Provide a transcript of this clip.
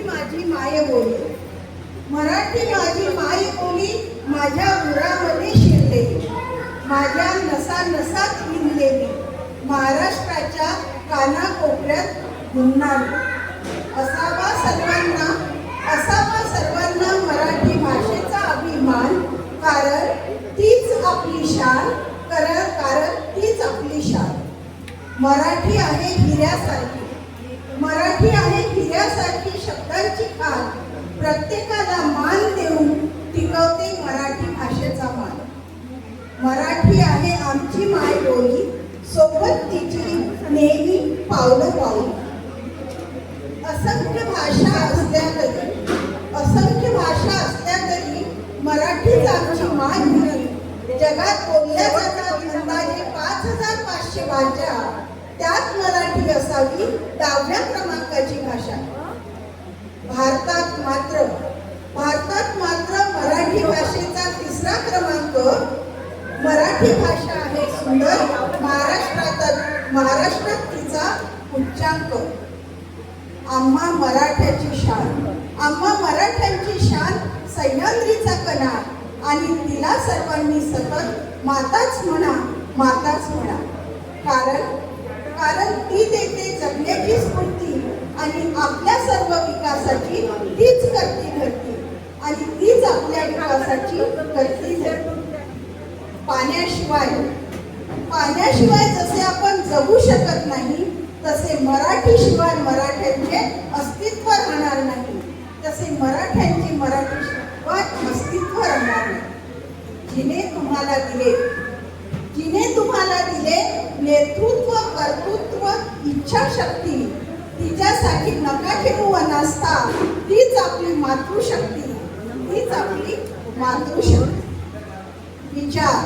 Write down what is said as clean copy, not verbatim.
माझी मायबोली, मराठी माझी मायबोली माझ्या उरामध्ये शिरलेली, माझ्या नसा नसात विणलेली, महाराष्ट्राच्या कानाकोपऱ्यात घुमणारी. असावा सर्वांना मराठी भाषेचा अभिमान, कारण तीच आपली शान, कारण तीच आपली शान. मराठी आहे हिऱ्यासारखी, मराठी आहे हिऱ्यासारखी शब्दांची खाण, प्रत्येकाला मान देऊन टिकवते मराठी भाषेचा मान. मराठी आहे आमची मायबोली, सोबत तिची नेहमी पावलं पाऊल. असंख्य भाषा असल्या तरी मराठीच आमची मायबोली. जगात बोलल्या जातात अंदाजे 5500 भाषा, त्यात मराठी असावी 10व्या क्रमांकाची भाषा. भारतात मात्र मराठी भाषेचा 3रा क्रमांक. मराठी भाषा आहे सुंदर, महाराष्ट्रात तिचा उच्चांक. आम्हा मराठ्यांची शान सह्याद्रीचा कणा, आणि तिला सर्वांनी सतत माताच म्हणा. कारण ती देते जगण्याची स्फूर्ती, आणि आपल्या सर्व विकासाची तीच करती धरती, आणि तीच आपल्या विकासाची करती धरती. पाण्याशिवाय जसे आपण जगू शकत नाही, तसे मराठीशिवाय मराठ्यांचे अस्तित्व राहणार नाही, तसे मराठीशिवाय अस्तित्व राहणार नाही. जिने तुम्हाला दिले नेतृत्व, कर्तृत्व, इच्छाशक्ती, तिच्यासाठी नका ठेवू अनास्था. तीच आपली मातृशक्ती. विचार